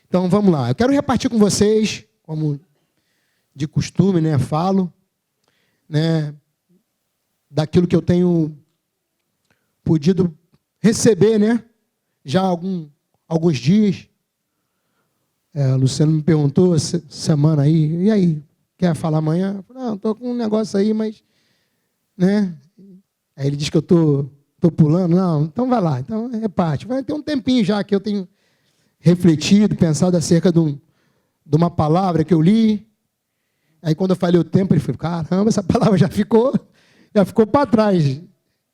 Então, vamos lá. Eu quero repartir com vocês, como de costume, né, falo, né, daquilo que eu tenho podido receber, né, já há alguns dias. O Luciano me perguntou semana aí, e aí, quer falar amanhã? Eu falei, não, estou com um negócio aí, mas, né, aí ele diz que eu estou pulando. Não, então vai lá, então reparte. Vai ter um tempinho já que eu tenho refletido, pensado acerca de uma palavra que eu li. Aí quando eu falei o tempo, ele falou, caramba, essa palavra já ficou para trás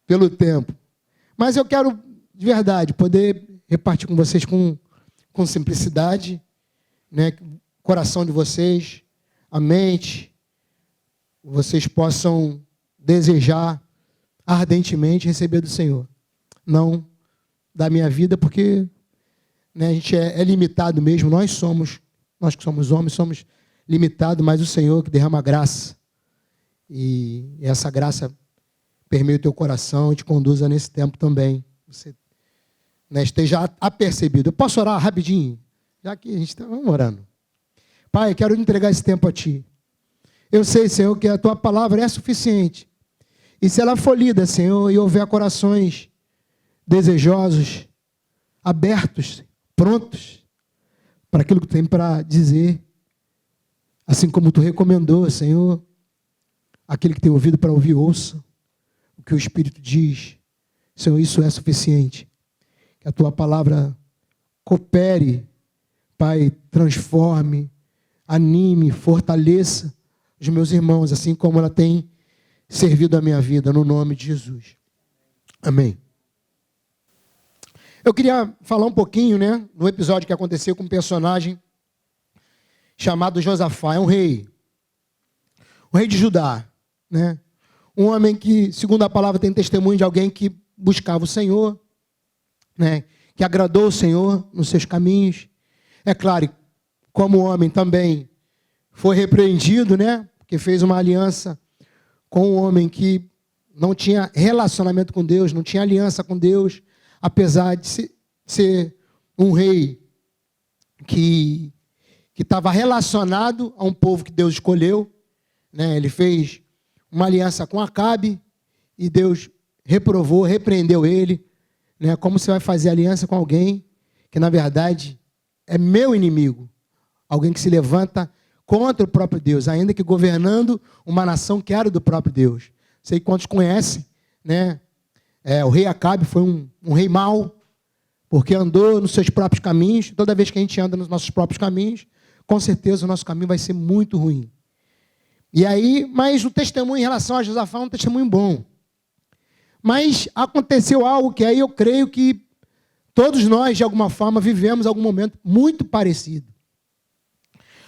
pelo tempo. Mas eu quero, de verdade, poder repartir com vocês com simplicidade, né, o coração de vocês, a mente, vocês possam desejar ardentemente receber do Senhor. Não da minha vida, porque, né, a gente é limitado mesmo, nós que somos homens, somos limitados, mas o Senhor que derrama graça. E essa graça permeia o teu coração e te conduza nesse tempo também. Você, né, esteja apercebido. Eu posso orar rapidinho? Já que a gente está orando. Pai, quero entregar esse tempo a Ti. Eu sei, Senhor, que a Tua palavra é suficiente. E se ela for lida, Senhor, e houver corações desejosos, abertos, prontos para aquilo que Tu tem para dizer, assim como Tu recomendou, Senhor, aquele que tem ouvido para ouvir, ouça o que o Espírito diz. Senhor, isso é suficiente. Que a Tua palavra coopere, Pai, transforme, anime, fortaleça os meus irmãos, assim como ela tem servido a minha vida, no nome de Jesus. Amém. Eu queria falar um pouquinho, né, no episódio que aconteceu com um personagem chamado Josafá, é um rei. O rei de Judá, né? Um homem que, segundo a palavra, tem testemunho de alguém que buscava o Senhor, né? Que agradou o Senhor nos seus caminhos. É claro, como homem também foi repreendido, né? Porque fez uma aliança com um homem que não tinha relacionamento com Deus, não tinha aliança com Deus, apesar de ser um rei que estava relacionado a um povo que Deus escolheu, né? Ele fez uma aliança com Acabe e Deus reprovou, repreendeu ele, né? Como você vai fazer aliança com alguém que, na verdade, é meu inimigo, alguém que se levanta contra o próprio Deus, ainda que governando uma nação que era do próprio Deus. Sei quantos conhecem, né? O rei Acabe foi um rei mau, porque andou nos seus próprios caminhos. Toda vez que a gente anda nos nossos próprios caminhos, com certeza o nosso caminho vai ser muito ruim. E aí, mas o testemunho em relação a Josafá é um testemunho bom. Mas aconteceu algo que aí eu creio que todos nós, de alguma forma, vivemos algum momento muito parecido.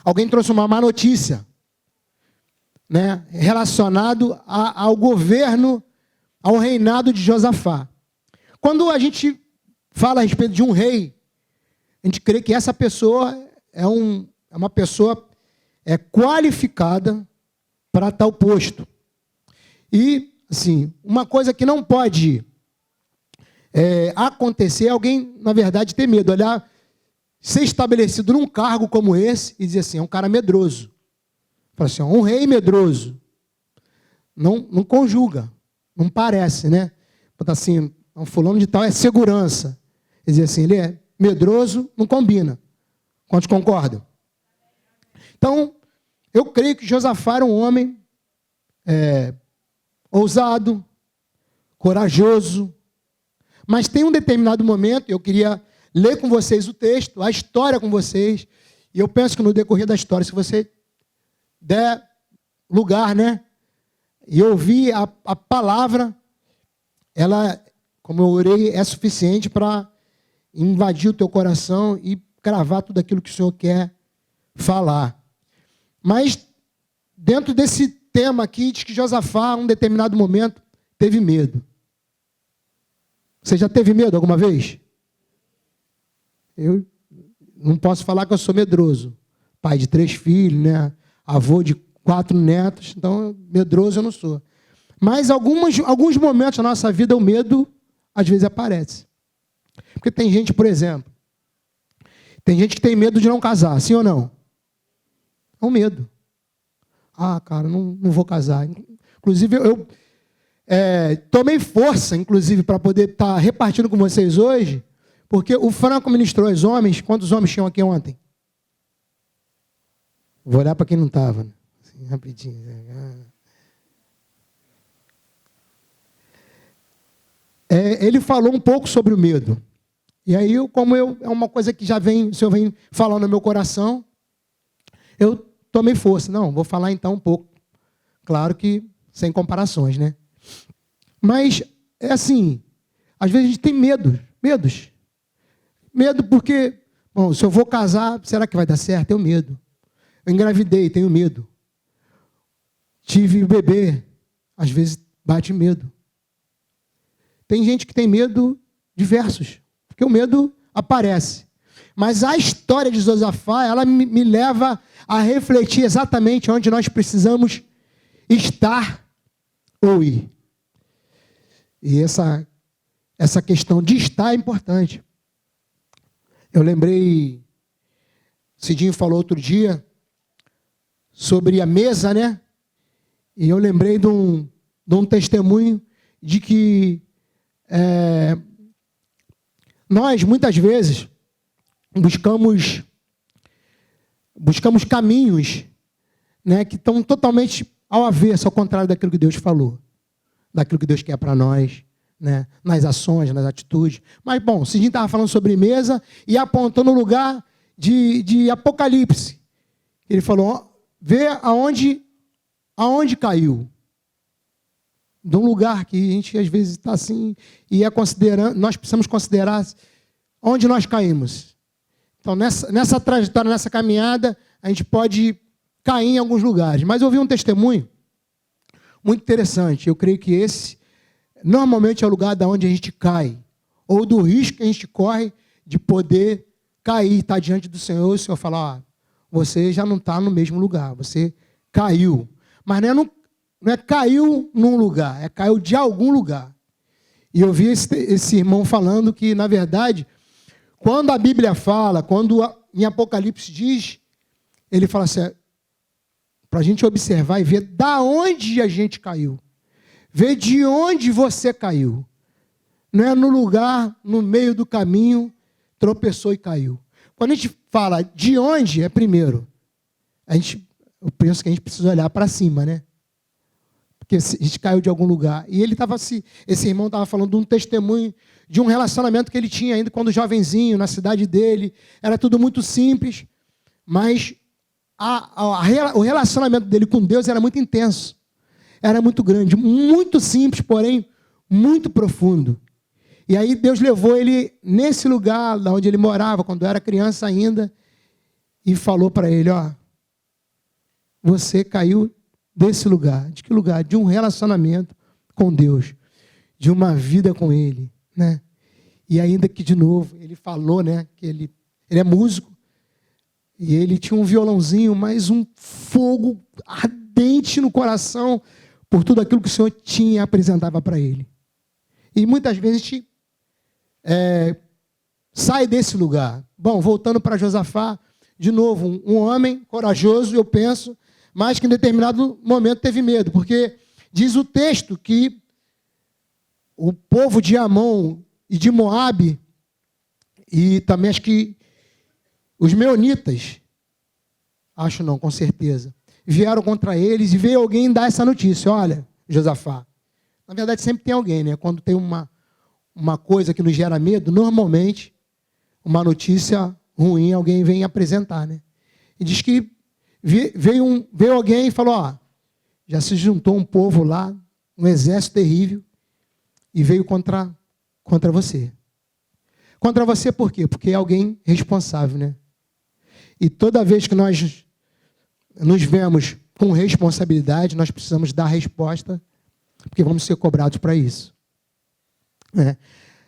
Alguém trouxe uma má notícia, né, relacionado ao governo, ao reinado de Josafá. Quando a gente fala a respeito de um rei, a gente crê que essa pessoa é uma pessoa qualificada para tal posto. E, assim, uma coisa que não pode acontecer é alguém, na verdade, ter medo. Olhar, ser estabelecido num cargo como esse e dizer assim, é um cara medroso. Fala assim, um rei medroso. Não conjuga, não parece, né? Botar assim, um fulano de tal é segurança. Quer dizer assim, ele é medroso, não combina. Quantos concordam? Então, eu creio que Josafá era um homem ousado, corajoso, mas tem um determinado momento, eu queria ler com vocês o texto, a história com vocês, e eu penso que no decorrer da história, se você der lugar, né, e ouvir a palavra, ela, como eu orei, é suficiente para invadir o teu coração e cravar tudo aquilo que o Senhor quer falar. Mas, dentro desse tema aqui, diz que Josafá, em um determinado momento, teve medo. Você já teve medo alguma vez? Eu não posso falar que eu sou medroso. Pai de 3 filhos, né? Avô de 4 netos, então medroso eu não sou. Mas alguns momentos na nossa vida o medo, às vezes, aparece. Porque tem gente, por exemplo, Tem gente que tem medo de não casar, sim ou não? É um medo. Ah, cara, não vou casar. Inclusive, eu tomei força, inclusive, para poder estar repartindo com vocês hoje, porque o Franco ministrou aos homens. Quantos homens tinham aqui ontem? Vou olhar para quem não estava. Né? Assim, rapidinho. Ele falou um pouco sobre o medo. E aí, é uma coisa que o Senhor vem falando no meu coração, eu tomei força. Não, vou falar então um pouco. Claro que sem comparações, né? Mas, é assim, às vezes a gente tem medos. Medo porque, bom, se eu vou casar, será que vai dar certo? Tenho medo. Eu engravidei, tenho medo. Tive bebê, às vezes bate medo. Tem gente que tem medo diversos, porque o medo aparece. Mas a história de Josafá, ela me leva a refletir exatamente onde nós precisamos estar ou ir. E essa questão de estar é importante. Eu lembrei, Cidinho falou outro dia sobre a mesa, né? E eu lembrei de um testemunho de que nós, muitas vezes, buscamos caminhos, né, que estão totalmente ao avesso, ao contrário daquilo que Deus falou, daquilo que Deus quer para nós, né, nas ações, nas atitudes. Mas, bom, o Cidinho estava falando sobre mesa e apontou no lugar de Apocalipse. Ele falou, vê aonde caiu. De um lugar que a gente às vezes está assim, e nós precisamos considerar onde nós caímos. Então, nessa trajetória, nessa caminhada, a gente pode cair em alguns lugares. Mas eu ouvi um testemunho muito interessante. Eu creio que esse, normalmente, é o lugar da onde a gente cai, ou do risco que a gente corre de poder cair, estar diante do Senhor, e o Senhor falar, você já não está no mesmo lugar, você caiu. Mas não é caiu num lugar, é caiu de algum lugar. E eu vi esse irmão falando que, na verdade, quando a Bíblia fala, quando em Apocalipse diz, ele fala assim, para a gente observar e ver da onde a gente caiu. Ver de onde você caiu. Não é no lugar, no meio do caminho, tropeçou e caiu. Quando a gente fala de onde, é primeiro. Eu penso que a gente precisa olhar para cima, né? Porque a gente caiu de algum lugar. E esse irmão estava falando de um testemunho, de um relacionamento que ele tinha ainda quando jovenzinho, na cidade dele. Era tudo muito simples, mas o relacionamento dele com Deus era muito intenso. Era muito grande, muito simples, porém muito profundo. E aí Deus levou ele nesse lugar, onde ele morava, quando era criança ainda, e falou para ele, você caiu desse lugar. De que lugar? De um relacionamento com Deus, de uma vida com Ele, né? E ainda que, de novo, ele falou, né, que ele é músico, e ele tinha um violãozinho, mas um fogo ardente no coração por tudo aquilo que o Senhor tinha e apresentava para ele. E muitas vezes a gente sai desse lugar. Bom, voltando para Josafá, de novo, um homem corajoso, eu penso, mas que em determinado momento teve medo, porque diz o texto que o povo de Amon e de Moabe, e também acho que os meunitas, acho não, com certeza, vieram contra eles e veio alguém dar essa notícia, olha, Josafá. Na verdade, sempre tem alguém, né? Quando tem uma coisa que nos gera medo, normalmente, uma notícia ruim, alguém vem apresentar, né? E diz que veio alguém e falou, já se juntou um povo lá, um exército terrível, e veio contra você. Contra você por quê? Porque é alguém responsável, né? E toda vez que nós nos vemos com responsabilidade, nós precisamos dar resposta, porque vamos ser cobrados para isso.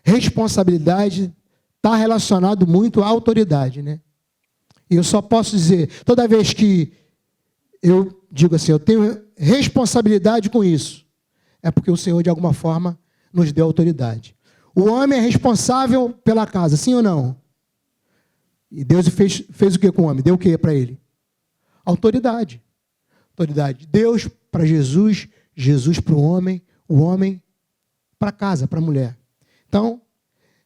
Responsabilidade está relacionado muito à autoridade, né? E eu só posso dizer, toda vez que eu digo assim, eu tenho responsabilidade com isso, é porque o Senhor, de alguma forma, nos deu autoridade. O homem é responsável pela casa, sim ou não? E Deus fez o que com o homem? Deu o que para ele? Autoridade. Autoridade. Deus para Jesus, Jesus para o homem para casa, para a mulher. Então,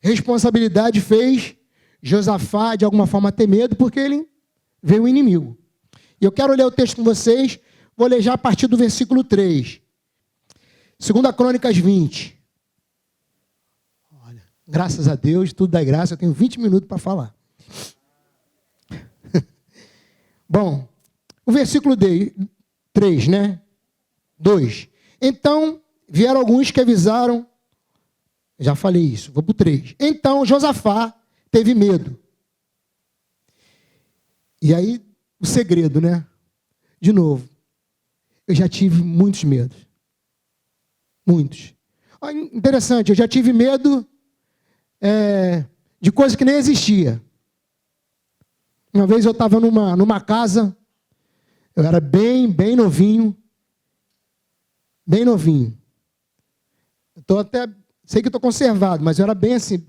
responsabilidade fez Josafá, de alguma forma, ter medo, porque ele veio o inimigo. E eu quero ler o texto com vocês, vou ler já a partir do versículo 3. 2 Crônicas 20. Olha, graças a Deus, tudo dá graça, eu tenho 20 minutos para falar. Bom, o versículo 3, né? 2. Então, vieram alguns que avisaram, já falei isso, vou para o 3. Então, Josafá teve medo. E aí, o segredo, né? De novo, eu já tive muitos medos. Muitos. Interessante, eu já tive medo de coisa que nem existia. Uma vez eu estava numa casa, eu era bem novinho. Bem novinho. Sei que estou conservado, mas eu era bem assim,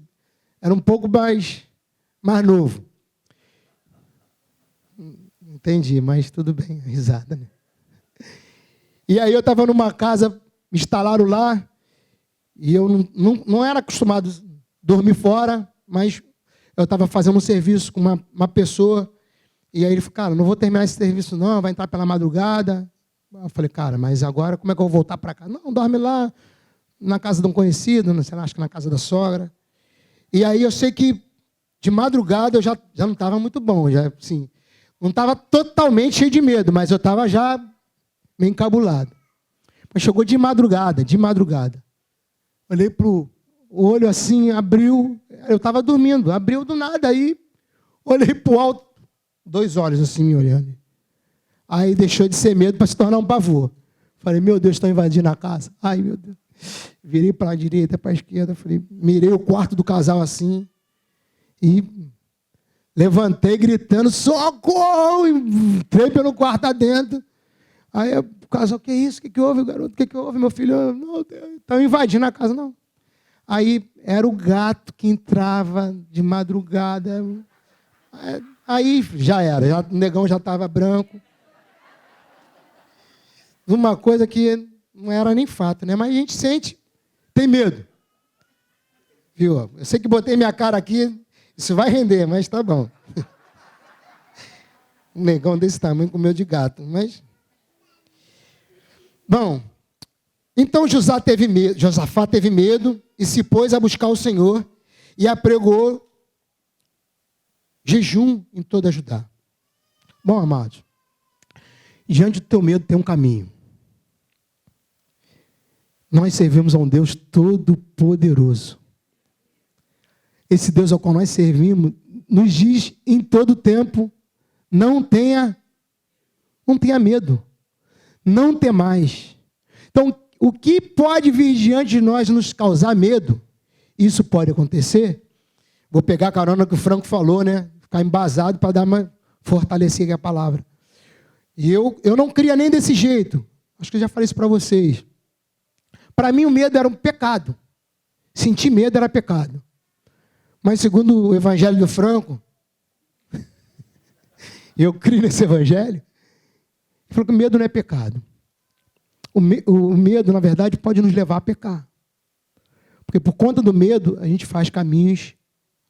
era um pouco mais novo. Entendi, mas tudo bem, risada, né? E aí eu estava numa casa, me instalaram lá, e eu não era acostumado a dormir fora, mas eu estava fazendo um serviço com uma pessoa, e aí ele falou, cara, não vou terminar esse serviço não, vai entrar pela madrugada. Eu falei, cara, mas agora como é que eu vou voltar para cá? Não, dorme lá na casa de um conhecido, não sei lá, acho que na casa da sogra. E aí eu sei que de madrugada eu já não estava muito bom, já assim, não estava totalmente cheio de medo, mas eu estava já meio encabulado. Mas chegou de madrugada. Olhei para o olho assim, abriu, eu estava dormindo, abriu do nada, aí olhei para o alto, 2 olhos assim me olhando. Aí deixou de ser medo para se tornar um pavor. Falei, meu Deus, estão invadindo a casa. Ai, meu Deus. Virei para a direita, para a esquerda, falei, mirei o quarto do casal assim e levantei gritando, socorro! Entrei pelo quarto adentro. Aí o casal, que isso? O que houve, garoto? O que houve, meu filho? Não, estão invadindo a casa, não. Aí era o gato que entrava de madrugada. Aí já era, o negão já estava branco. Uma coisa que não era nem fato, né? Mas a gente sente, tem medo. Viu? Eu sei que botei minha cara aqui, isso vai render, mas tá bom. Um negão desse tamanho com medo de gato, mas... Bom, então Josafá teve medo e se pôs a buscar o Senhor e apregou jejum em toda Judá. Bom, amados, diante do teu medo tem um caminho. Nós servimos a um Deus todo-poderoso. Esse Deus ao qual nós servimos nos diz em todo tempo, não tenha medo, não temais. Então, o que pode vir diante de nós nos causar medo, isso pode acontecer. Vou pegar a carona que o Franco falou, né? Ficar embasado para dar uma fortalecer aqui a palavra. E eu não cria nem desse jeito. Acho que eu já falei isso para vocês. Para mim o medo era um pecado. Sentir medo era pecado. Mas segundo o evangelho do Franco, eu creio nesse evangelho, ele falou que o medo não é pecado. O medo, na verdade, pode nos levar a pecar. Porque por conta do medo, a gente faz caminhos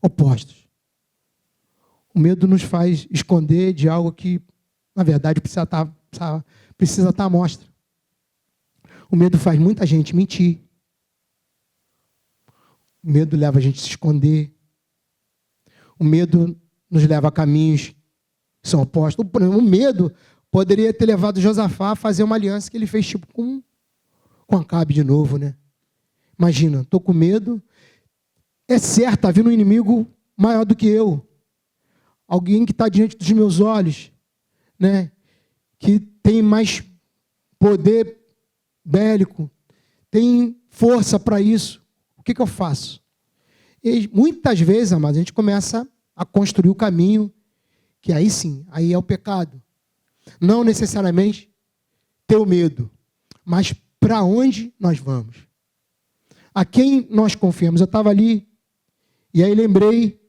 opostos. O medo nos faz esconder de algo que, na verdade, precisa estar à mostra. O medo faz muita gente mentir. O medo leva a gente a se esconder. O medo nos leva a caminhos que são opostos. O medo poderia ter levado Josafá a fazer uma aliança que ele fez tipo com Acabe de novo, né? Imagina, estou com medo. É certo, está vindo um inimigo maior do que eu. Alguém que está diante dos meus olhos, né? Que tem mais poder bélico, tem força para isso. O que eu faço? E muitas vezes, amados, a gente começa a construir o caminho, que aí sim, aí é o pecado. Não necessariamente ter o medo, mas para onde nós vamos? A quem nós confiamos? Eu estava ali, e aí lembrei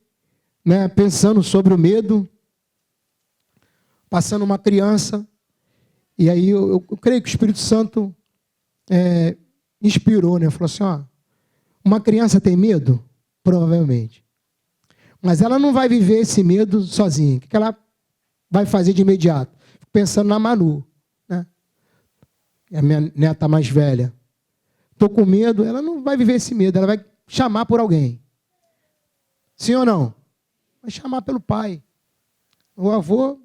né, pensando sobre o medo, passando uma criança, e aí eu creio que o Espírito Santo inspirou, né? Falou assim, ó, uma criança tem medo? Provavelmente. Mas ela não vai viver esse medo sozinha. O que ela vai fazer de imediato? Fico pensando na Manu, né? É a minha neta mais velha. Estou com medo, ela não vai viver esse medo, ela vai chamar por alguém. Sim ou não? Vai chamar pelo pai. O avô,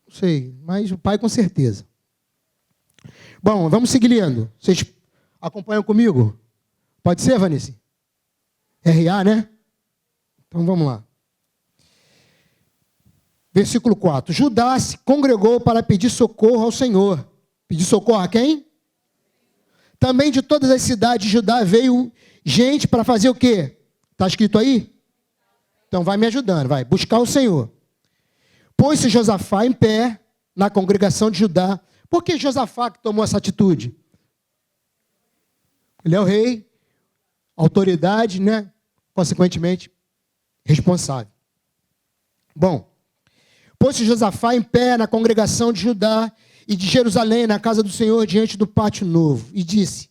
não sei, mas o pai com certeza. Bom, vamos seguir lendo. Vocês acompanham comigo? Pode ser, Vanessa? RA, né? Então vamos lá. Versículo 4. Judá se congregou para pedir socorro ao Senhor. Pedir socorro a quem? Também de todas as cidades de Judá veio gente para fazer o quê? Está escrito aí? Então vai me ajudando, vai. Buscar o Senhor. Pôs-se Josafá em pé na congregação de Judá. Por que Josafá que tomou essa atitude? Ele é o rei, autoridade, né? Consequentemente, responsável. Bom, pôs-se Josafá em pé na congregação de Judá e de Jerusalém, na casa do Senhor, diante do pátio novo, e disse,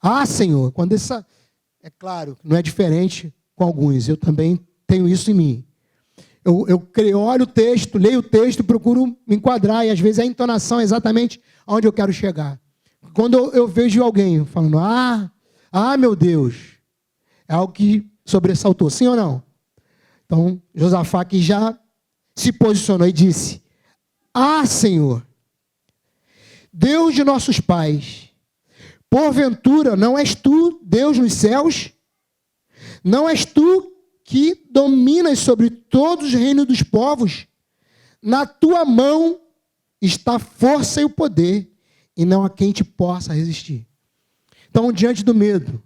ah, Senhor, quando essa... É claro, não é diferente com alguns, eu também tenho isso em mim. Eu olho o texto, leio o texto, procuro me enquadrar, e às vezes a entonação é exatamente onde eu quero chegar. Quando eu vejo alguém falando, meu Deus, é algo que sobressaltou, sim ou não? Então, Josafá aqui já se posicionou e disse, Senhor, Deus de nossos pais, porventura não és tu, Deus nos céus? Não és tu que dominas sobre todos os reinos dos povos? Na tua mão está a força e o poder, e não há quem te possa resistir. Então, diante do medo,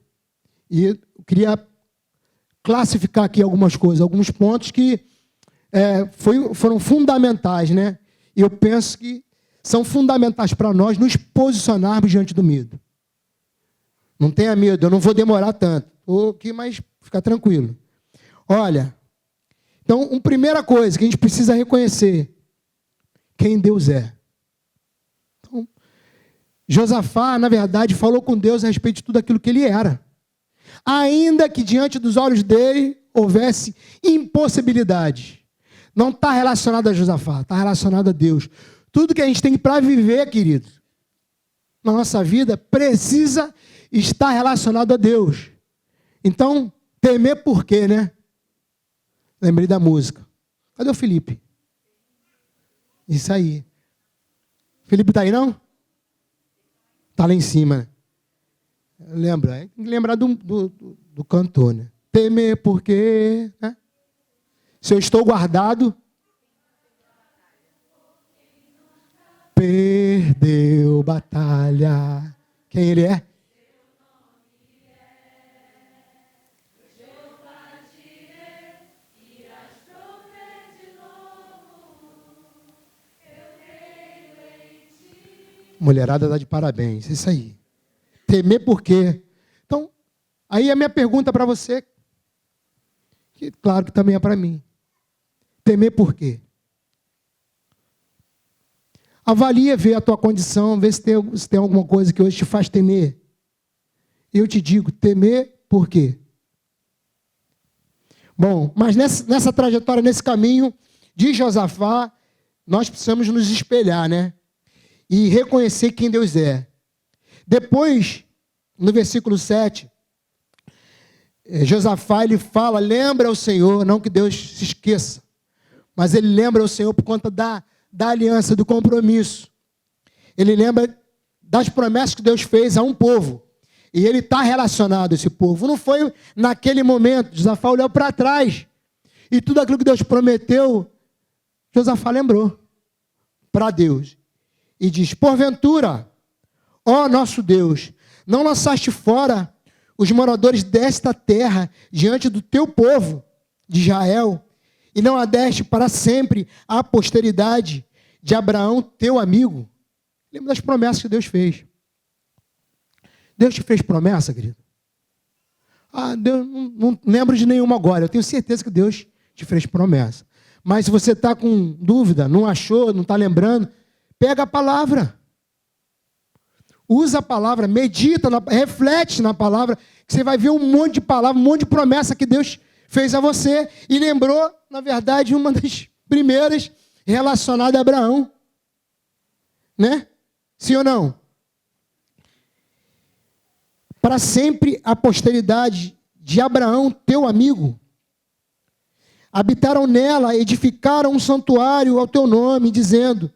e eu queria classificar aqui algumas coisas, alguns pontos que foram fundamentais, né? E eu penso que são fundamentais para nós nos posicionarmos diante do medo. Não tenha medo, eu não vou demorar tanto. Estou aqui, mas fica tranquilo. Olha, então, uma primeira coisa que a gente precisa reconhecer, quem Deus é. Então, Josafá, na verdade, falou com Deus a respeito de tudo aquilo que ele era. Ainda que diante dos olhos dele houvesse impossibilidade. Não está relacionado a Josafá, está relacionado a Deus. Tudo que a gente tem para viver, querido, na nossa vida, precisa estar relacionado a Deus. Então, temer por quê, né? Lembrei da música. Cadê o Felipe? Isso aí. Felipe está aí, não? Está lá em cima. Lembra? Tem que lembrar do cantor, né? Temer por quê, né? Se eu estou guardado, perdeu batalha. Quem ele é? Mulherada dá de parabéns, isso aí. Temer por quê? Então, aí a minha pergunta para você, que claro que também é para mim. Temer por quê? Avalia, vê a tua condição, vê se tem alguma coisa que hoje te faz temer. Eu te digo, temer por quê? Bom, mas nessa trajetória, nesse caminho de Josafá, nós precisamos nos espelhar, né? E reconhecer quem Deus é. Depois, no versículo 7, Josafá, ele fala, lembra o Senhor, não que Deus se esqueça, mas ele lembra o Senhor por conta da aliança, do compromisso. Ele lembra das promessas que Deus fez a um povo. E ele está relacionado a esse povo. Não foi naquele momento, Josafá olhou para trás. E tudo aquilo que Deus prometeu, Josafá lembrou para Deus. E diz, porventura, ó nosso Deus, não lançaste fora os moradores desta terra diante do teu povo de Israel, e não a deste para sempre a posteridade de Abraão, teu amigo. Lembra das promessas que Deus fez. Deus te fez promessa, querido? Deus, não lembro de nenhuma agora. Eu tenho certeza que Deus te fez promessa. Mas se você está com dúvida, não achou, não está lembrando, pega a palavra. Usa a palavra, medita, reflete na palavra, que você vai ver um monte de palavra, um monte de promessa que Deus fez a você. E lembrou, na verdade, uma das primeiras relacionada a Abraão. Né? Sim ou não? Para sempre a posteridade de Abraão, teu amigo, habitaram nela, edificaram um santuário ao teu nome, dizendo.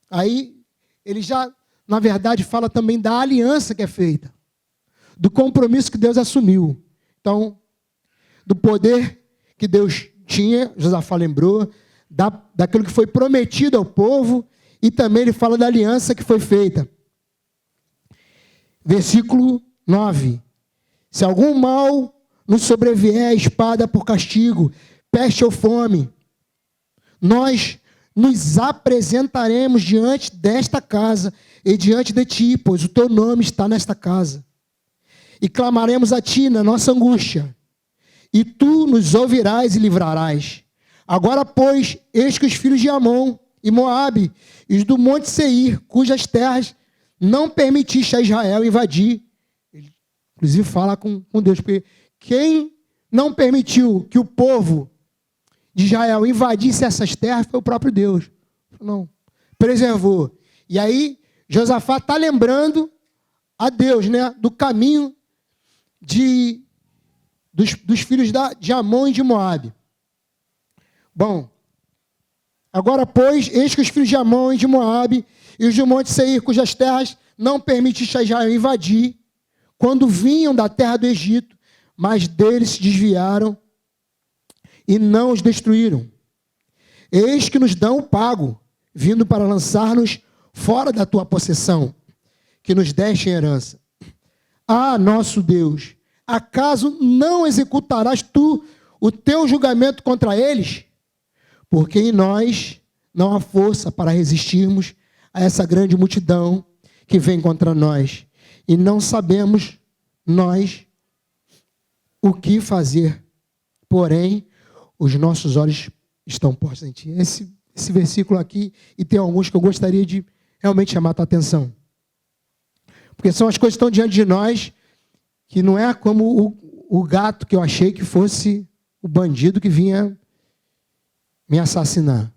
Aí, ele já, na verdade, fala também da aliança que é feita, do compromisso que Deus assumiu. Então, do poder que Deus tinha, Josafá lembrou, daquilo que foi prometido ao povo, e também ele fala da aliança que foi feita. Versículo 9. Se algum mal nos sobrevier, espada por castigo, peste ou fome, nós nos apresentaremos diante desta casa e diante de ti, pois o teu nome está nesta casa. E clamaremos a ti na nossa angústia, e tu nos ouvirás e livrarás. Agora, pois, eis que os filhos de Amon e Moabe, e os do monte Seir, cujas terras não permitiste a Israel invadir. Ele, inclusive, fala com Deus, porque quem não permitiu que o povo de Israel invadisse essas terras foi o próprio Deus. Não, preservou. E aí, Josafá está lembrando a Deus, né, do caminho dos filhos de Amon e de Moabe. Bom, agora, pois, eis que os filhos de Amon e de Moabe e os do monte Seir, cujas terras não permitiste a Israel invadir, quando vinham da terra do Egito, mas deles se desviaram e não os destruíram. Eis que nos dão o pago, vindo para lançar-nos fora da tua possessão, que nos deste em herança. Ah, nosso Deus, acaso não executarás tu o teu julgamento contra eles? Porque em nós não há força para resistirmos a essa grande multidão que vem contra nós. E não sabemos nós o que fazer. Porém, os nossos olhos estão postos em ti. Esse versículo aqui, e tem alguns que eu gostaria de realmente chamar a tua atenção. Porque são as coisas que estão diante de nós, que não é como o gato que eu achei que fosse o bandido que vinha me assassinar.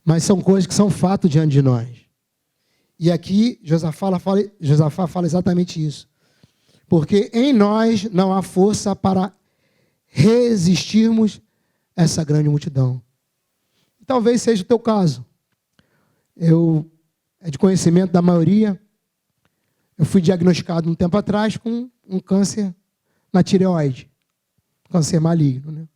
Mas são coisas que são fato diante de nós. E aqui Josafá fala exatamente isso. Porque em nós não há força para resistirmos a essa grande multidão. Talvez seja o teu caso. É de conhecimento da maioria. Eu fui diagnosticado um tempo atrás com um câncer na tireoide. Câncer maligno, né?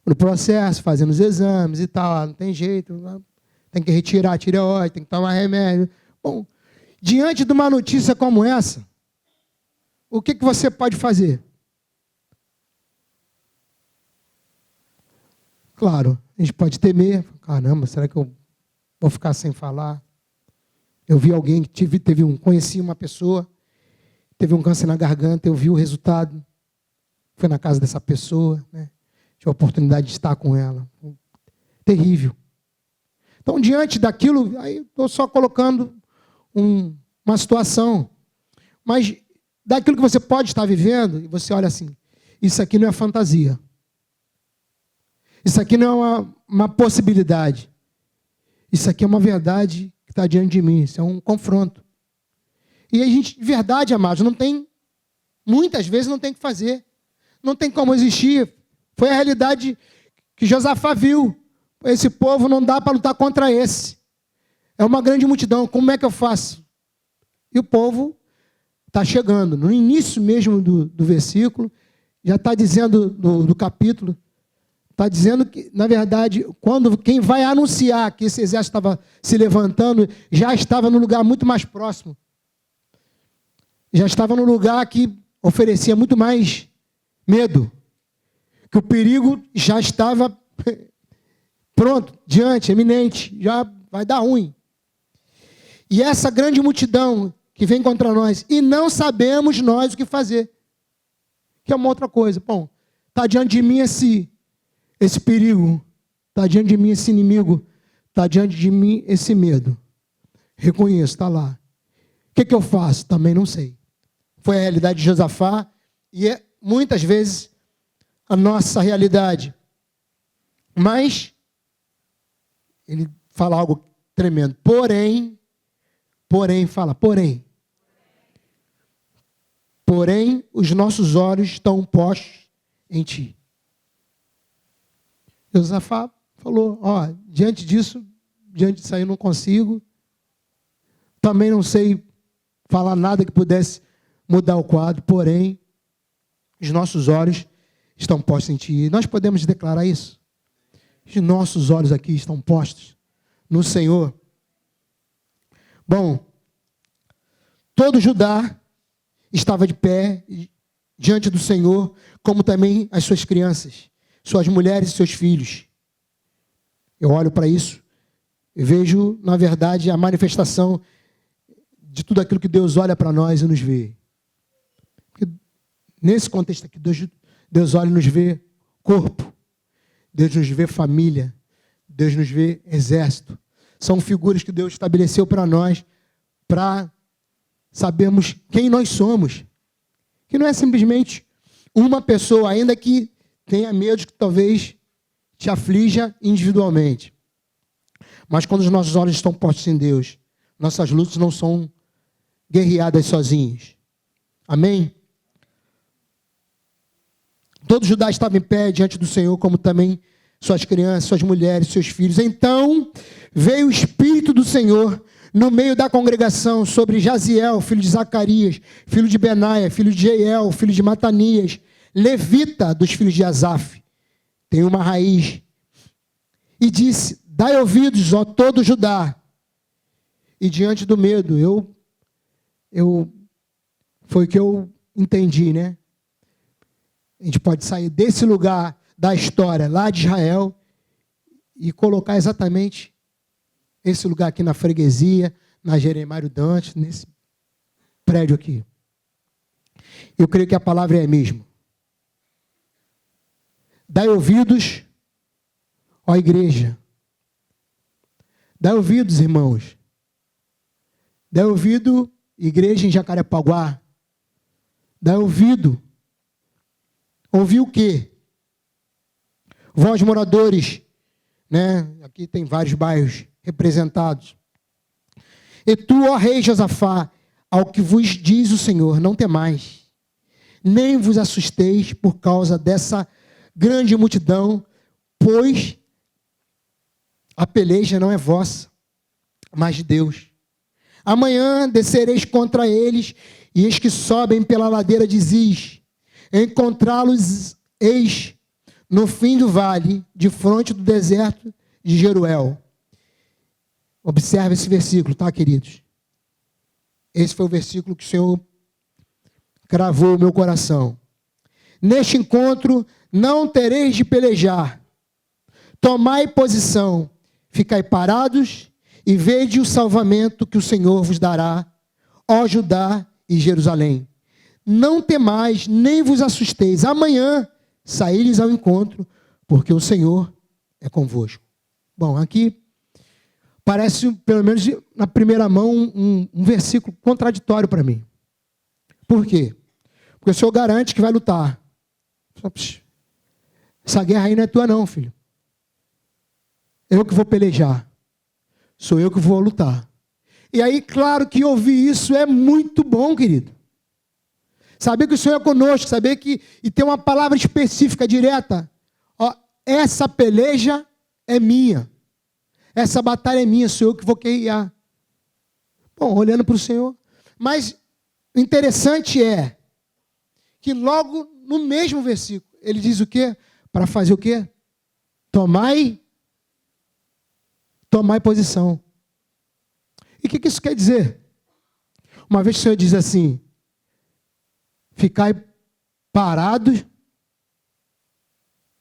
No processo, fazendo os exames e tal, não tem jeito, tem que retirar a tireoide, tem que tomar remédio. Bom, diante de uma notícia como essa, o que você pode fazer? Claro, a gente pode temer. Caramba, será que eu vou ficar sem falar? Eu vi alguém que conheci uma pessoa, teve um câncer na garganta, eu vi o resultado. Fui na casa dessa pessoa, né? Tive a oportunidade de estar com ela. Terrível. Então, diante daquilo, aí estou só colocando uma situação. Mas daquilo que você pode estar vivendo, e você olha assim, isso aqui não é fantasia. Isso aqui não é uma possibilidade. Isso aqui é uma verdade que está diante de mim. Isso é um confronto. E a gente, de verdade, amados, muitas vezes não tem o que fazer. Não tem como existir. Foi a realidade que Josafá viu. Esse povo não dá para lutar contra esse. É uma grande multidão. Como é que eu faço? E o povo está chegando. No início mesmo do versículo, já está dizendo do capítulo, está dizendo que, na verdade, quando quem vai anunciar que esse exército estava se levantando, já estava no lugar muito mais próximo. Já estava no lugar que oferecia muito mais medo. Que o perigo já estava pronto, diante, eminente, já vai dar ruim. E essa grande multidão que vem contra nós, e não sabemos nós o que fazer. Que é uma outra coisa. Bom, está diante de mim esse perigo, está diante de mim esse inimigo, está diante de mim esse medo. Reconheço, está lá. O que eu faço? Também não sei. Foi a realidade de Josafá e é muitas vezes a nossa realidade. Mas ele fala algo tremendo. Porém, os nossos olhos estão postos em ti. Josafá falou, diante disso aí eu não consigo. Também não sei falar nada que pudesse mudar o quadro, porém, os nossos olhos estão postos em ti. Nós podemos declarar isso? Os nossos olhos aqui estão postos no Senhor. Bom, todo Judá estava de pé diante do Senhor, como também as suas crianças, suas mulheres e seus filhos. Eu olho para isso e vejo, na verdade, a manifestação de tudo aquilo que Deus olha para nós e nos vê. Porque nesse contexto aqui, Deus olha e nos vê corpo, Deus nos vê família, Deus nos vê exército. São figuras que Deus estabeleceu para nós, para sabermos quem nós somos. Que não é simplesmente uma pessoa, ainda que tenha medo que talvez te aflija individualmente. Mas quando os nossos olhos estão postos em Deus, nossas lutas não são guerreadas sozinhos. Amém? Todo Judá estava em pé diante do Senhor, como também suas crianças, suas mulheres, seus filhos. Então veio o Espírito do Senhor no meio da congregação sobre Jaziel, filho de Zacarias, filho de Benaia, filho de Jeiel, filho de Matanias, levita dos filhos de Asaf. Tem uma raiz. E disse, dai ouvidos, ó todo Judá. E diante do medo, foi o que eu entendi, né? A gente pode sair desse lugar da história, lá de Israel, e colocar exatamente esse lugar aqui na freguesia, na Jeremário Dantas, nesse prédio aqui. Eu creio que a palavra é a mesma. Dai ouvidos, ó igreja. Dai ouvidos, irmãos. Dai ouvido, igreja em Jacarepaguá. Dai ouvido. Ouvir o quê? Vós, moradores, né? Aqui tem vários bairros representados. E tu, ó rei Josafá, ao que vos diz o Senhor, não temais, nem vos assusteis por causa dessa grande multidão, pois a peleja não é vossa, mas de Deus. Amanhã descereis contra eles, e eis que sobem pela ladeira de Ziz. Encontrá-los eis no fim do vale, de fronte do deserto de Jeruel. Observe esse versículo, tá, queridos? Esse foi o versículo que o Senhor cravou o meu coração. Neste encontro não tereis de pelejar. Tomai posição, ficai parados e vede o salvamento que o Senhor vos dará, ó Judá e Jerusalém. Não temais, nem vos assusteis. Amanhã saíres ao encontro, porque o Senhor é convosco. Bom, aqui parece, pelo menos na primeira mão, um versículo contraditório para mim. Por quê? Porque o Senhor garante que vai lutar. Essa guerra aí não é tua não, filho. Eu que vou pelejar. Sou eu que vou lutar. E aí, claro que ouvir isso é muito bom, querido. Saber que o Senhor é conosco, saber que e ter uma palavra específica, direta. Ó, essa peleja é minha. Essa batalha é minha, sou eu que vou guerrear. Bom, olhando para o Senhor. Mas o interessante é que logo no mesmo versículo, ele diz o quê? Para fazer o quê? Tomai posição. E o que isso quer dizer? Uma vez que o Senhor diz assim, ficai parados,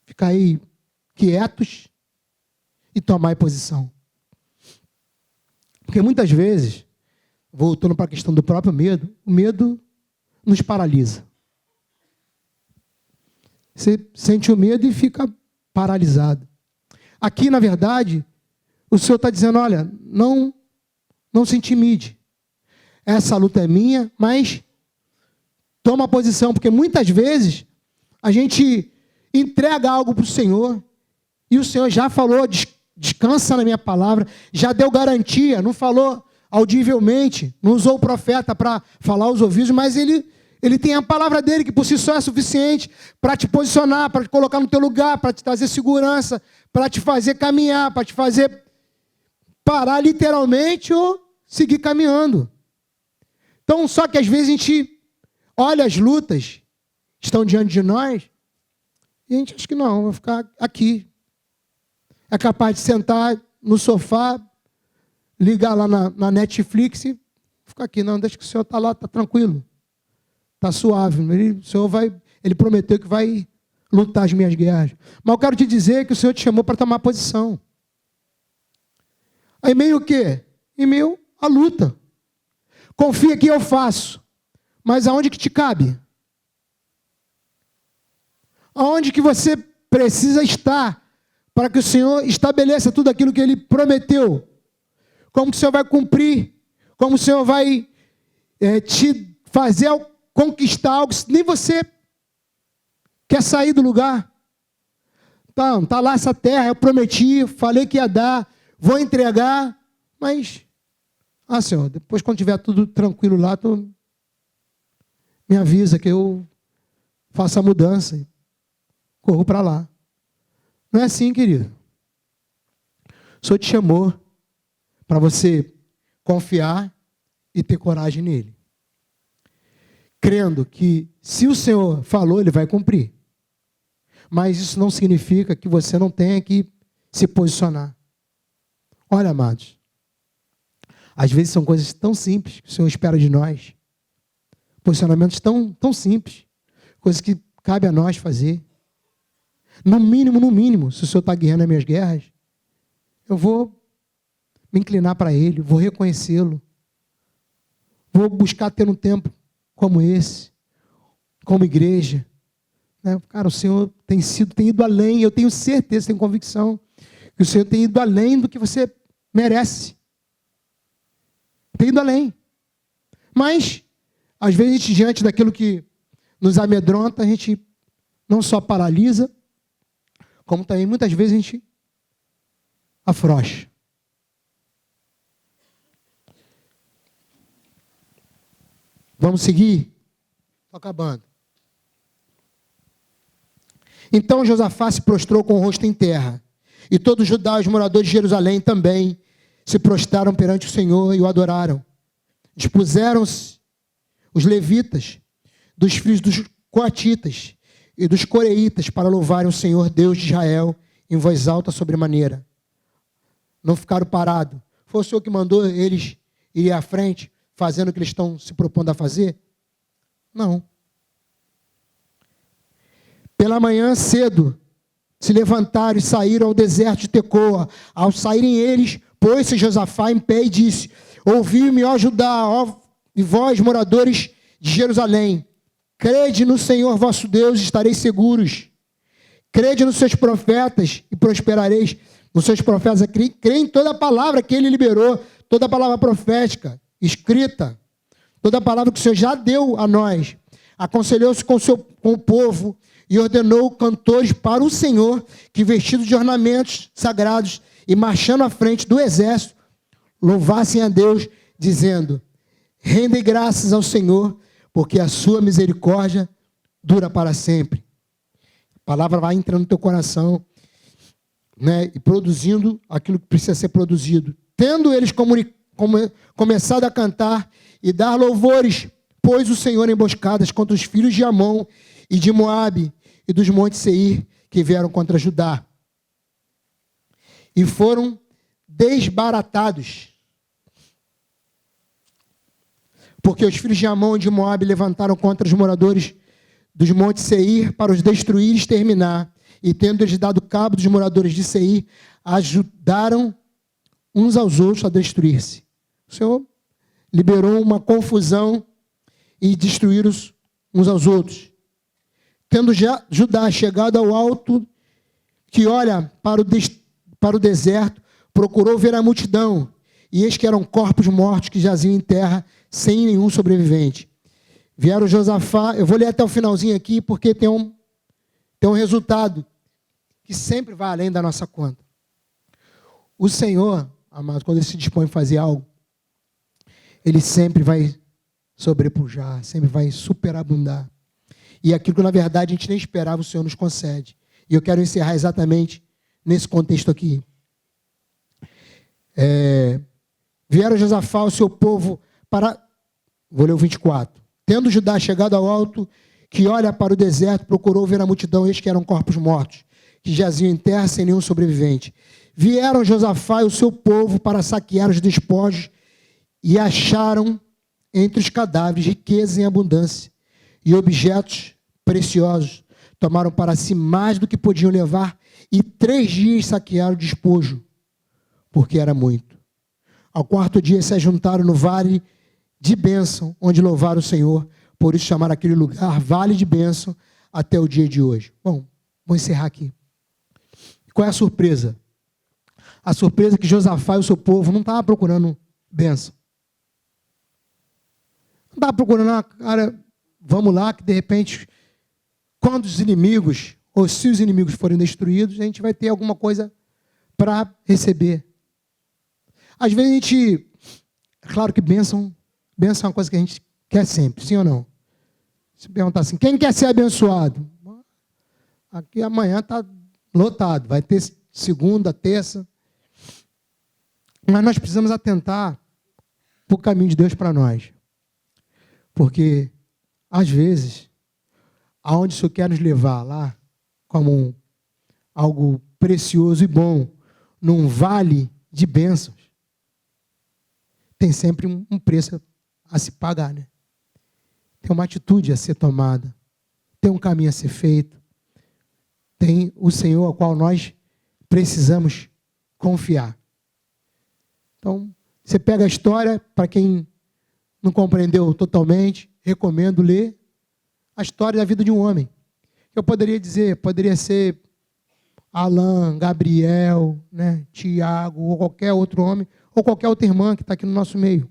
ficai quietos e tomai posição. Porque muitas vezes, voltando para a questão do próprio medo, o medo nos paralisa. você sente o medo e fica paralisado. Aqui, na verdade, o Senhor está dizendo, olha, não se intimide. Essa luta é minha, mas toma posição, porque muitas vezes a gente entrega algo para o Senhor e o Senhor já falou, descansa na minha palavra, já deu garantia, não falou audivelmente, não usou o profeta para falar aos ouvidos, mas ele tem a palavra dele, que por si só é suficiente para te posicionar, para te colocar no teu lugar, para te trazer segurança, para te fazer caminhar, para te fazer parar literalmente ou seguir caminhando. Então, só que às vezes a gente olha as lutas que estão diante de nós e a gente acha que não, vou ficar aqui. É capaz de sentar no sofá, ligar lá na Netflix e ficar aqui. Não, deixa que o Senhor está lá, está tranquilo. Está suave. O Senhor ele prometeu que vai lutar as minhas guerras. Mas eu quero te dizer que o Senhor te chamou para tomar posição. Aí meio o quê? Em meio à luta. Confia que eu faço. Mas aonde que te cabe? Aonde que você precisa estar para que o Senhor estabeleça tudo aquilo que Ele prometeu? Como que o Senhor vai cumprir? Como o Senhor vai te fazer conquistar algo se nem você quer sair do lugar? Então, está lá essa terra, eu prometi, falei que ia dar, vou entregar, mas, Senhor, depois quando tiver tudo tranquilo lá, tu me avisa que eu faço a mudança e corro para lá. Não é assim, querido. O Senhor te chamou para você confiar e ter coragem nele. Crendo que se o Senhor falou, Ele vai cumprir. Mas isso não significa que você não tenha que se posicionar. Olha, amados, às vezes são coisas tão simples que o Senhor espera de nós. Posicionamentos tão simples. Coisas que cabe a nós fazer. No mínimo, se o Senhor está guerreando as minhas guerras, eu vou me inclinar para Ele, vou reconhecê-lo. Vou buscar ter um tempo como esse, como igreja. Cara, o Senhor tem ido além, eu tenho certeza, tenho convicção, que o Senhor tem ido além do que você merece. Tem ido além. Mas, às vezes, a gente, diante daquilo que nos amedronta, a gente não só paralisa, como também, muitas vezes, a gente afrouxa. Vamos seguir? Estou acabando. Então Josafá se prostrou com o rosto em terra, e todos os judeus, moradores de Jerusalém, também se prostraram perante o Senhor e o adoraram. Dispuseram-se os levitas, dos filhos dos coatitas e dos coreitas, para louvarem o Senhor Deus de Israel em voz alta sobremaneira. Não ficaram parados. Foi o Senhor que mandou eles irem à frente, fazendo o que eles estão se propondo a fazer? Não. Pela manhã cedo, se levantaram e saíram ao deserto de Tecoa. Ao saírem eles, pôs-se Josafá em pé e disse: ouvi-me, ó Judá, e vós, moradores de Jerusalém, crede no Senhor vosso Deus e estareis seguros. Crede nos seus profetas e prosperareis. Nos seus profetas, crê em toda a palavra que ele liberou, toda a palavra profética, escrita, toda a palavra que o Senhor já deu a nós. Aconselhou-se com o povo e ordenou cantores para o Senhor, que vestidos de ornamentos sagrados e marchando à frente do exército, louvassem a Deus, dizendo: rendem graças ao Senhor, porque a sua misericórdia dura para sempre. A palavra vai entrando no teu coração, e produzindo aquilo que precisa ser produzido. Tendo eles começado a cantar e dar louvores, pôs o Senhor emboscadas contra os filhos de Amon e de Moabe e dos montes Seir, que vieram contra Judá. E foram desbaratados. Porque os filhos de Amon e de Moabe levantaram contra os moradores dos montes Seir para os destruir e exterminar. E tendo eles dado cabo dos moradores de Seir, ajudaram uns aos outros a destruir-se. O Senhor liberou uma confusão e destruíram uns aos outros. tendo Judá chegado ao alto, que olha para o deserto, procurou ver a multidão, e eis que eram corpos mortos que jaziam em terra, sem nenhum sobrevivente. Vieram Josafá, eu vou ler até o finalzinho aqui, porque tem um resultado que sempre vai além da nossa conta. O Senhor, amado, quando Ele se dispõe a fazer algo, Ele sempre vai sobrepujar, sempre vai superabundar. E aquilo que, na verdade, a gente nem esperava, o Senhor nos concede. E eu quero encerrar exatamente nesse contexto aqui. Vieram Josafá, o seu povo, para... Vou ler o 24. Tendo Judá chegado ao alto, que olha para o deserto, procurou ver a multidão, eis que eram corpos mortos, que jaziam em terra sem nenhum sobrevivente. Vieram Josafá e o seu povo para saquear os despojos, e acharam entre os cadáveres riquezas em abundância, e objetos preciosos. Tomaram para si mais do que podiam levar, e 3 dias saquearam o despojo, porque era muito. Ao 4º dia se ajuntaram no vale de bênção, onde louvaram o Senhor, por isso chamaram aquele lugar vale de bênção até o dia de hoje. Bom, vou encerrar aqui. Qual é a surpresa? A surpresa é que Josafá e o seu povo não estavam procurando bênção. Não estavam procurando, cara, vamos lá, que de repente, quando os inimigos, ou se os inimigos forem destruídos, a gente vai ter alguma coisa para receber. Às vezes a gente, é claro que bênção é uma coisa que a gente quer sempre, sim ou não? Se perguntar assim, quem quer ser abençoado? Aqui amanhã está lotado, vai ter segunda, terça. Mas nós precisamos atentar para o caminho de Deus para nós. Porque, às vezes, aonde o Senhor quer nos levar lá, como algo precioso e bom, num vale de bênçãos, tem sempre um preço a se pagar, né? Tem uma atitude a ser tomada, tem um caminho a ser feito, tem o Senhor ao qual nós precisamos confiar. Então, você pega a história, para quem não compreendeu totalmente, recomendo ler a história da vida de um homem. Eu poderia dizer, poderia ser Alain, Gabriel, né, Tiago, ou qualquer outro homem, ou qualquer outra irmã que está aqui no nosso meio,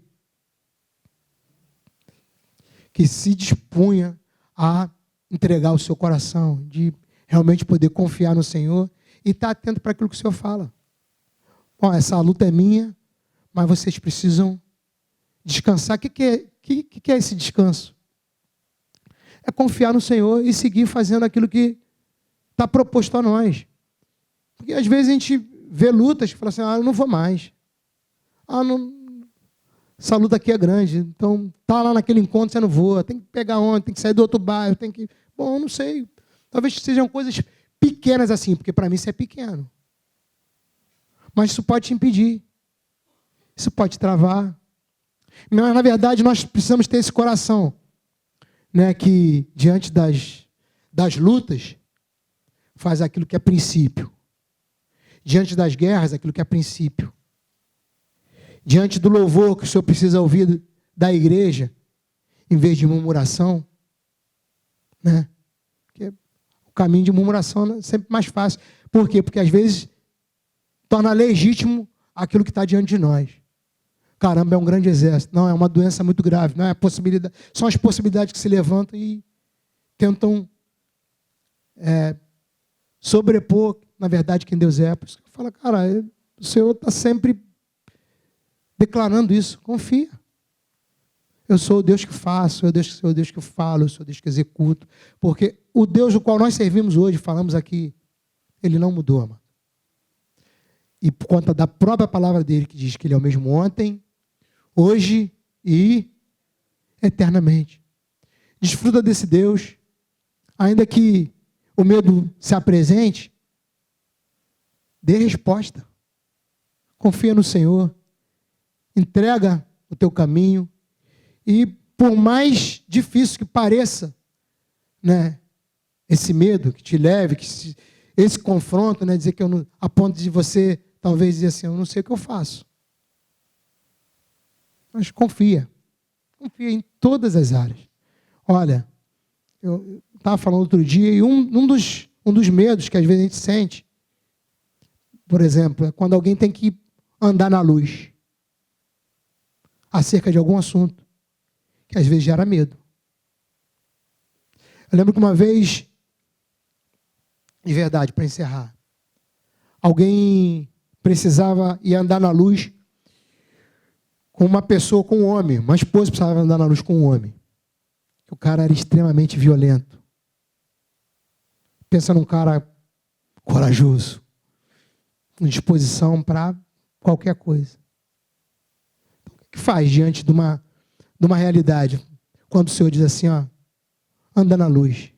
que se dispunha a entregar o seu coração, de realmente poder confiar no Senhor e estar atento para aquilo que o Senhor fala. Bom, essa luta é minha, mas vocês precisam descansar. O que é esse descanso? É confiar no Senhor e seguir fazendo aquilo que está proposto a nós. Porque às vezes a gente vê lutas e fala assim, eu não vou mais. Essa luta aqui é grande, então tá lá naquele encontro, você não voa, tem que pegar onde, tem que sair do outro bairro, tem que... Bom, não sei. Talvez sejam coisas pequenas assim, porque para mim isso é pequeno. Mas isso pode te impedir. Isso pode te travar. Mas, na verdade, nós precisamos ter esse coração, né, que diante das lutas, faz aquilo que é princípio. Diante das guerras, aquilo que é princípio. Diante do louvor que o Senhor precisa ouvir da igreja, em vez de murmuração, né? Porque o caminho de murmuração é sempre mais fácil. Por quê? Porque às vezes torna legítimo aquilo que está diante de nós. Caramba, é um grande exército. Não, é uma doença muito grave. Não é a possibilidade. São as possibilidades que se levantam e tentam sobrepor, na verdade, quem Deus é. Por isso que fala, cara, o Senhor está sempre declarando isso. Confia. Eu sou o Deus que faço, eu sou o Deus que falo, eu sou o Deus que executo. Porque o Deus do qual nós servimos hoje, falamos aqui, Ele não mudou, amado. E por conta da própria palavra dele, que diz que Ele é o mesmo ontem, hoje e eternamente. Desfruta desse Deus, ainda que o medo se apresente, dê resposta. Confia no Senhor, entrega o teu caminho, e por mais difícil que pareça, né, esse medo que te leve, esse confronto, né, dizer que eu não, a ponto de você talvez dizer assim, eu não sei o que eu faço. Mas confia em todas as áreas. Olha, estava falando outro dia, e um dos medos que às vezes a gente sente, por exemplo, é quando alguém tem que andar na luz acerca de algum assunto, que às vezes gera medo. Eu lembro que uma vez, de verdade, para encerrar, alguém precisava ir andar na luz com uma pessoa, com um homem. Uma esposa precisava andar na luz com um homem. O cara era extremamente violento. Pensa num cara corajoso, com disposição para qualquer coisa. Então, o que faz diante de uma realidade? Quando o Senhor diz assim, ó, anda na luz.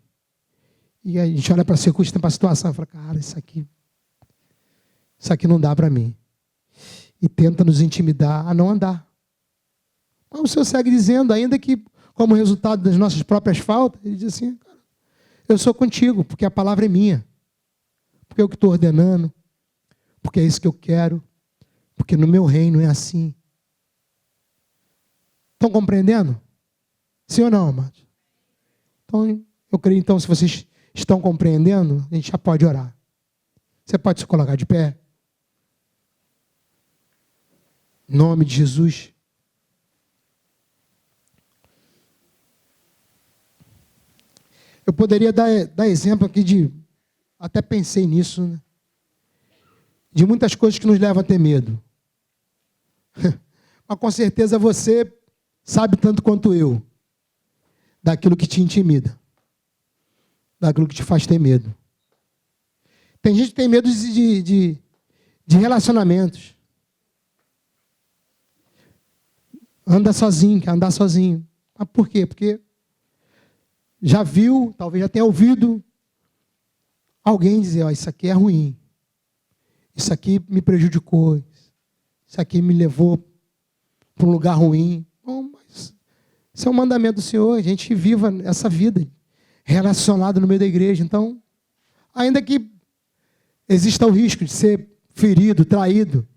E a gente olha para a circunstância, para a situação, e fala, cara, isso aqui não dá para mim. E tenta nos intimidar a não andar. Mas o Senhor segue dizendo, ainda que como resultado das nossas próprias faltas, ele diz assim, cara, eu sou contigo, porque a palavra é minha. Porque é o que estou ordenando. Porque é isso que eu quero. Porque no meu reino é assim. Estão compreendendo? Sim ou não, amados? Então, eu creio, então, se vocês estão compreendendo, a gente já pode orar. Você pode se colocar de pé? Em nome de Jesus. Eu poderia dar exemplo aqui até pensei nisso, né? De muitas coisas que nos levam a ter medo. Mas com certeza você sabe tanto quanto eu daquilo que te intimida, daquilo que te faz ter medo. Tem gente que tem medo de relacionamentos. Anda sozinho, quer andar sozinho. Mas por quê? Porque já viu, talvez já tenha ouvido alguém dizer, ó, isso aqui é ruim. Isso aqui me prejudicou. Isso aqui me levou para um lugar ruim. Bom, mas isso é um mandamento do Senhor. A gente viva essa vida relacionada no meio da igreja. Então, ainda que exista o risco de ser ferido, traído,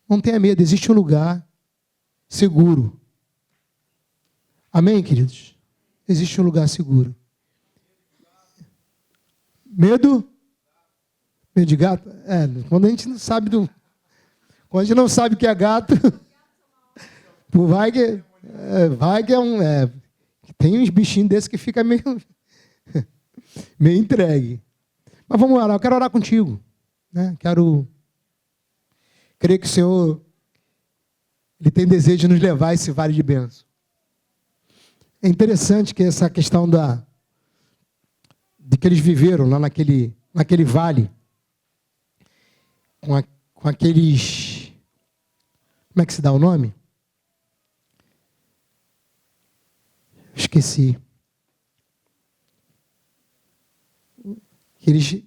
não tenha medo. Existe um lugar seguro. Amém, queridos? Existe um lugar seguro. Medo? Medo de gato? Quando a gente não sabe quando a gente não sabe o que é gato, vai que é um... tem uns bichinhos desses que fica meio entregue. Mas vamos orar, eu quero orar contigo. Né? Creio que o Senhor Ele tem desejo de nos levar a esse vale de bênção. É interessante que essa questão de que eles viveram lá naquele vale, com aqueles... Como é que se dá o nome? Esqueci. Que eles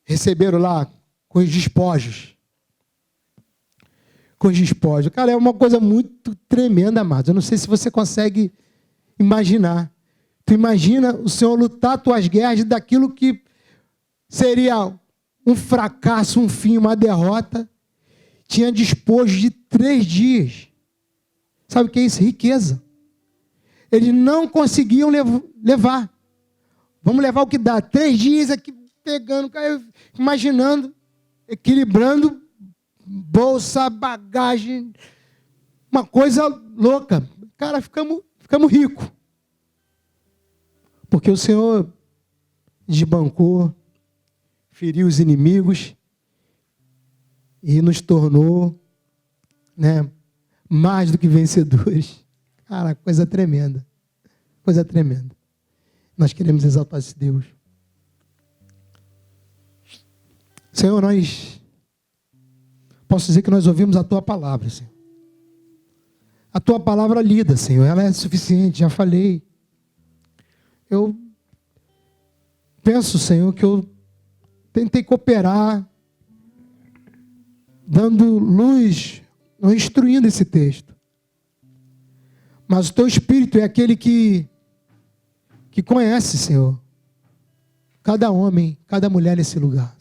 receberam lá com os despojos. Com os despojos. Cara, é uma coisa muito tremenda, amados. Eu não sei se você consegue imaginar. Tu imagina o Senhor lutar tuas guerras daquilo que seria um fracasso, um fim, uma derrota. Tinha despojo de 3 dias. Sabe o que é isso? Riqueza. Eles não conseguiam levar. Vamos levar o que dá. 3 dias aqui pegando, imaginando, equilibrando bolsa, bagagem. Uma coisa louca. Cara, ficamos ricos. Porque o Senhor desbancou, feriu os inimigos e nos tornou, né, mais do que vencedores. Cara, coisa tremenda. Coisa tremenda. Nós queremos exaltar esse Deus. Senhor, posso dizer que nós ouvimos a Tua palavra, Senhor. A Tua palavra lida, Senhor, ela é suficiente, já falei. Eu penso, Senhor, que eu tentei cooperar, dando luz, instruindo esse texto. Mas o Teu Espírito é aquele que conhece, Senhor, cada homem, cada mulher nesse lugar.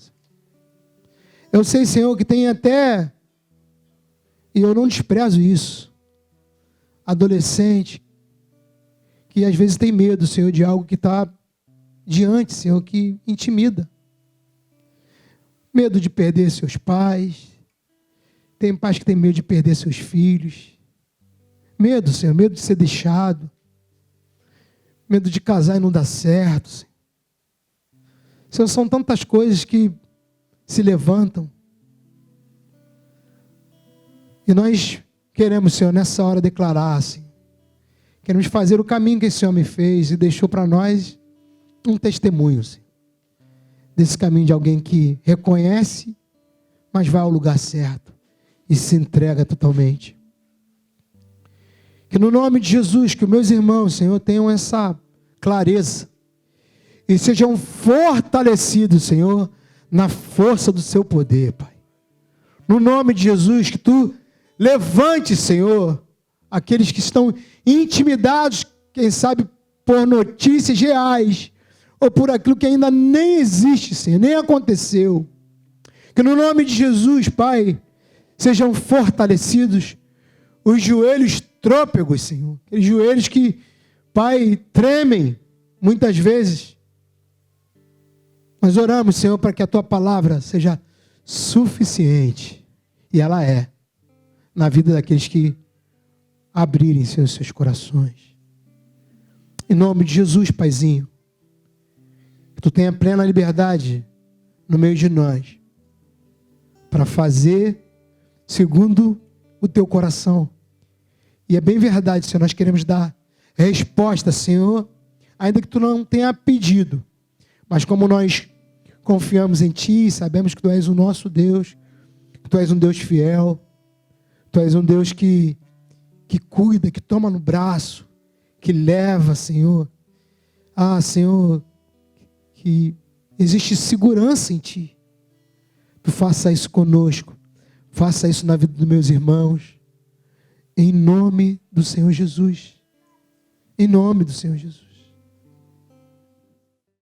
Eu sei, Senhor, que tem até, e eu não desprezo isso, adolescente, que às vezes tem medo, Senhor, de algo que está diante, Senhor, que intimida. Medo de perder seus pais. Tem pais que têm medo de perder seus filhos. Medo, Senhor, medo de ser deixado. Medo de casar e não dar certo, Senhor. Senhor, são tantas coisas que se levantam. E nós queremos, Senhor, nessa hora declarar, assim, queremos fazer o caminho que esse homem fez e deixou para nós um testemunho, Senhor, desse caminho de alguém que reconhece, mas vai ao lugar certo e se entrega totalmente. Que no nome de Jesus, que os meus irmãos, Senhor, tenham essa clareza e sejam fortalecidos, Senhor, na força do seu poder, Pai. No nome de Jesus, que tu levante, Senhor, aqueles que estão intimidados, quem sabe, por notícias reais, ou por aquilo que ainda nem existe, Senhor, nem aconteceu. Que no nome de Jesus, Pai, sejam fortalecidos os joelhos trôpegos, Senhor. Aqueles joelhos que, Pai, tremem muitas vezes. Nós oramos, Senhor, para que a Tua palavra seja suficiente. E ela é, na vida daqueles que abrirem seus corações. Em nome de Jesus, Paizinho, que Tu tenha plena liberdade no meio de nós, para fazer segundo o Teu coração. E é bem verdade, Senhor, nós queremos dar resposta, Senhor, ainda que Tu não tenha pedido, mas como nós confiamos em Ti, sabemos que Tu és o nosso Deus, que Tu és um Deus fiel, Tu és um Deus que cuida, que toma no braço, que leva, Senhor. Ah, Senhor, que existe segurança em Ti. Tu faça isso conosco, faça isso na vida dos meus irmãos, em nome do Senhor Jesus. Em nome do Senhor Jesus.